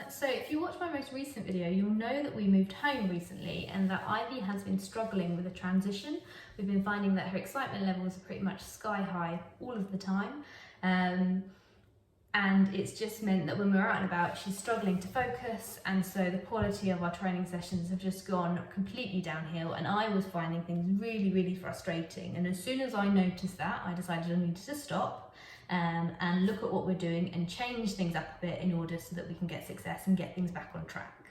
So if you watch my most recent video, you'll know that we moved home recently and that Ivy has been struggling with a transition. We've been finding that her excitement levels are pretty much sky high all of the time. And it's just meant that when we're out and about, she's struggling to focus, and so the quality of our training sessions have just gone completely downhill, and I was finding things really, really frustrating. And as soon as I noticed that, I decided I needed to stop and look at what we're doing and change things up a bit in order so that we can get success and get things back on track.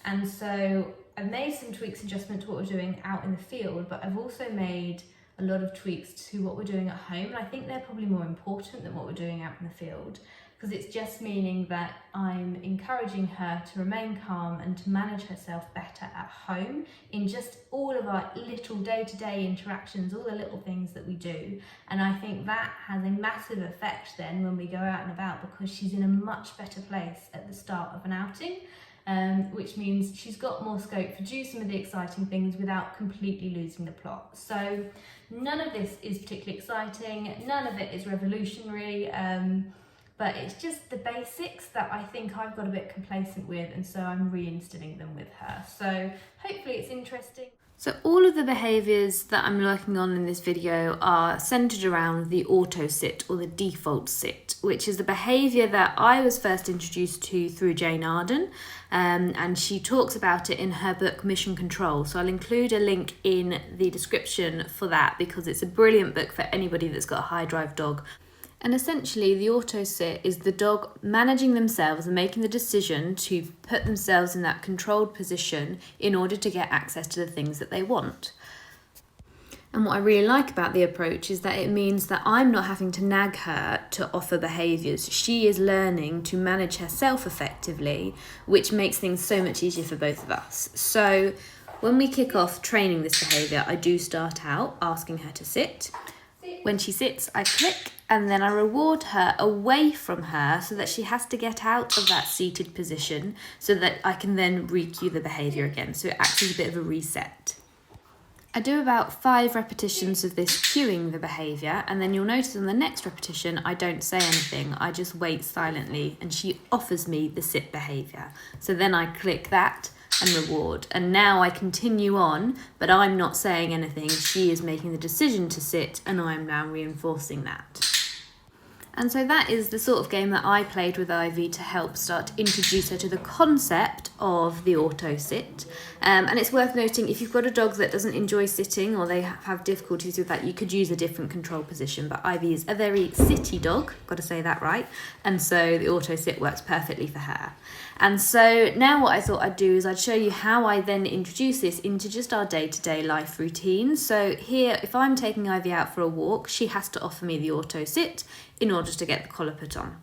And so I've made some tweaks and adjustments to what we're doing out in the field, but I've also made a lot of tweaks to what we're doing at home, and I think they're probably more important than what we're doing out in the field, because it's just meaning that I'm encouraging her to remain calm and to manage herself better at home in just all of our little day-to-day interactions, all the little things that we do. And I think that has a massive effect then when we go out and about, because she's in a much better place at the start of an outing. Which means she's got more scope to do some of the exciting things without completely losing the plot. So none of this is particularly exciting, none of it is revolutionary, but it's just the basics that I think I've got a bit complacent with, and so I'm reinstilling them with her. So hopefully it's interesting. So all of the behaviours that I'm working on in this video are centred around the auto sit or the default sit, which is the behaviour that I was first introduced to through Jane Arden, and she talks about it in her book Mission Control. So I'll include a link in the description for that, because it's a brilliant book for anybody that's got a high drive dog. And essentially, the auto sit is the dog managing themselves and making the decision to put themselves in that controlled position in order to get access to the things that they want. And what I really like about the approach is that it means that I'm not having to nag her to offer behaviours. She is learning to manage herself effectively, which makes things so much easier for both of us. So when we kick off training this behaviour, I do start out asking her to sit. When she sits, I click, and then I reward her away from her so that she has to get out of that seated position so that I can then re-cue the behaviour again. So it acts as a bit of a reset. I do about 5 repetitions of this cueing the behaviour, and then you'll notice on the next repetition I don't say anything, I just wait silently, and she offers me the sit behaviour. So then I click that and reward, and now I continue on, but I'm not saying anything. She is making the decision to sit, and I'm now reinforcing that. And so that is the sort of game that I played with Ivy to help start to introduce her to the concept of the auto sit. And it's worth noting, if you've got a dog that doesn't enjoy sitting or they have difficulties with that, you could use a different control position. But Ivy is a very sitty dog, got to say that right. And so the auto sit works perfectly for her. And so now what I thought I'd do is I'd show you how I then introduce this into just our day-to-day life routine. So here, if I'm taking Ivy out for a walk, she has to offer me the auto sit in order to get the collar put on.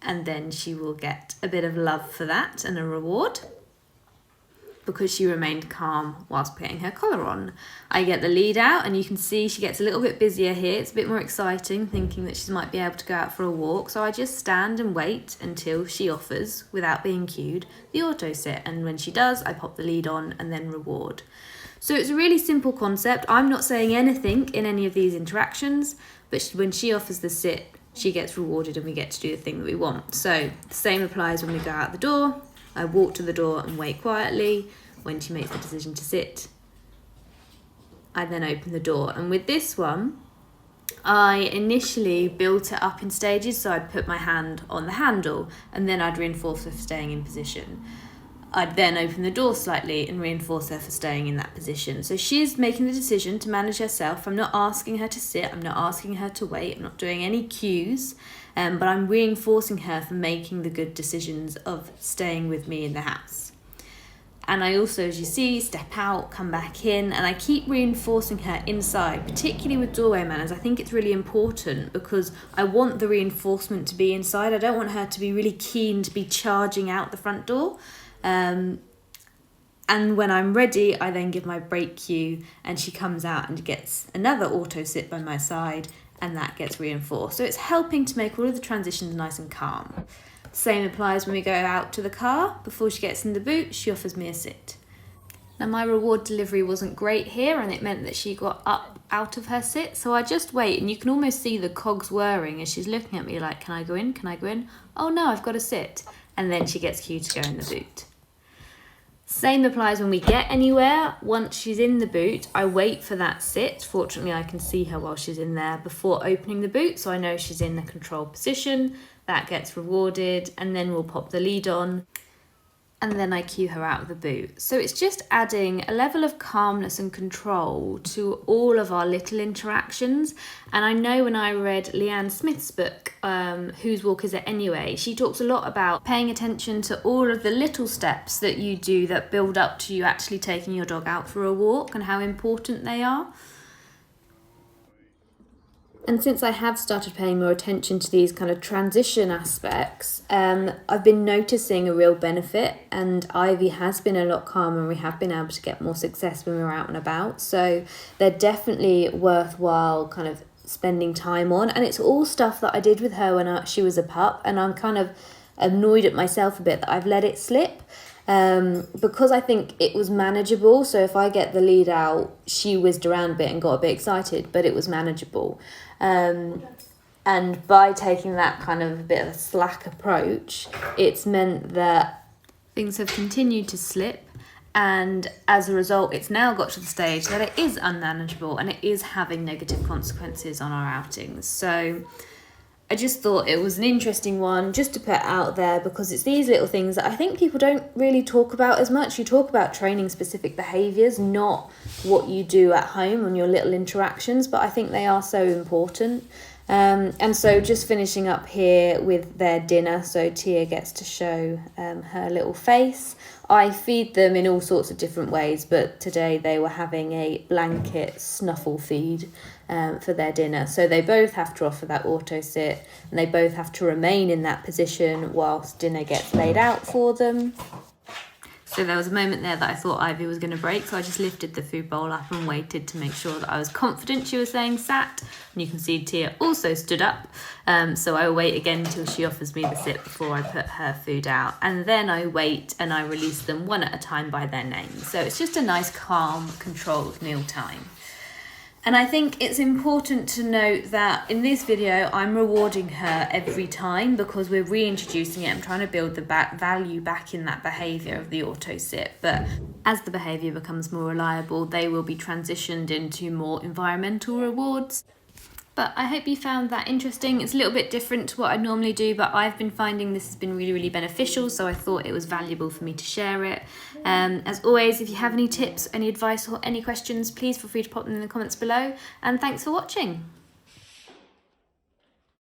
And then she will get a bit of love for that and a reward, because she remained calm whilst putting her collar on. I get the lead out, and you can see she gets a little bit busier here. It's a bit more exciting, thinking that she might be able to go out for a walk. So I just stand and wait until she offers, without being cued, the auto sit. And when she does, I pop the lead on and then reward. So it's a really simple concept. I'm not saying anything in any of these interactions, but when she offers the sit, she gets rewarded and we get to do the thing that we want. So the same applies when we go out the door. I walk to the door and wait quietly. When she makes the decision to sit, I then open the door. And with this one, I initially built it up in stages. So I'd put my hand on the handle and then I'd reinforce her for staying in position. I'd then open the door slightly and reinforce her for staying in that position. So she's making the decision to manage herself. I'm not asking her to sit. I'm not asking her to wait. I'm not doing any cues. But I'm reinforcing her for making the good decisions of staying with me in the house. And I also, as you see, step out, come back in, and I keep reinforcing her inside, particularly with doorway manners. I think it's really important because I want the reinforcement to be inside. I don't want her to be really keen to be charging out the front door. And when I'm ready, I then give my break cue and she comes out and gets another auto sit by my side, and that gets reinforced. So it's helping to make all of the transitions nice and calm. Same applies when we go out to the car. Before she gets in the boot, she offers me a sit. Now my reward delivery wasn't great here, and it meant that she got up out of her sit. So I just wait, and you can almost see the cogs whirring as she's looking at me like, can I go in? Can I go in? Oh no, I've got to sit. and then she gets cued to go in the boot. Same applies when we get anywhere. Once she's in the boot, I wait for that sit. Fortunately, I can see her while she's in there before opening the boot, so I know she's in the control position. That gets rewarded, and then we'll pop the lead on, and then I cue her out of the boot. So it's just adding a level of calmness and control to all of our little interactions. And I know when I read Leanne Smith's book, Whose Walk Is It Anyway, she talks a lot about paying attention to all of the little steps that you do that build up to you actually taking your dog out for a walk and how important they are. And since I have started paying more attention to these kind of transition aspects, I've been noticing a real benefit, and Ivy has been a lot calmer and we have been able to get more success when we're out and about. So they're definitely worthwhile kind of spending time on. And it's all stuff that I did with her when she was a pup, and I'm kind of annoyed at myself a bit that I've let it slip. Because I think it was manageable. So if I get the lead out, she whizzed around a bit and got a bit excited, but it was manageable. And by taking that kind of a bit of a slack approach, it's meant that things have continued to slip, and as a result it's now got to the stage that it is unmanageable and it is having negative consequences on our outings. So I just thought it was an interesting one just to put out there, because it's these little things that I think people don't really talk about as much. You talk about training specific behaviours, not what you do at home on your little interactions, but I think they are so important. And so just finishing up here with their dinner, so Tia gets to show her little face. I feed them in all sorts of different ways, but today they were having a blanket snuffle feed for their dinner. So they both have to offer that auto sit, and they both have to remain in that position whilst dinner gets laid out for them. So there was a moment there that I thought Ivy was going to break, so I just lifted the food bowl up and waited to make sure that I was confident she was staying sat. And you can see Tia also stood up, so I wait again till she offers me the sit before I put her food out. And then I wait and I release them one at a time by their name. So it's just a nice, calm, controlled meal time. And I think it's important to note that in this video, I'm rewarding her every time because we're reintroducing it. I'm trying to build the value back in that behaviour of the auto sit. But as the behaviour becomes more reliable, they will be transitioned into more environmental rewards. But I hope you found that interesting. It's a little bit different to what I normally do, but I've been finding this has been really, really beneficial, so I thought it was valuable for me to share it. As always, if you have any tips, any advice or any questions, please feel free to pop them in the comments below, and thanks for watching.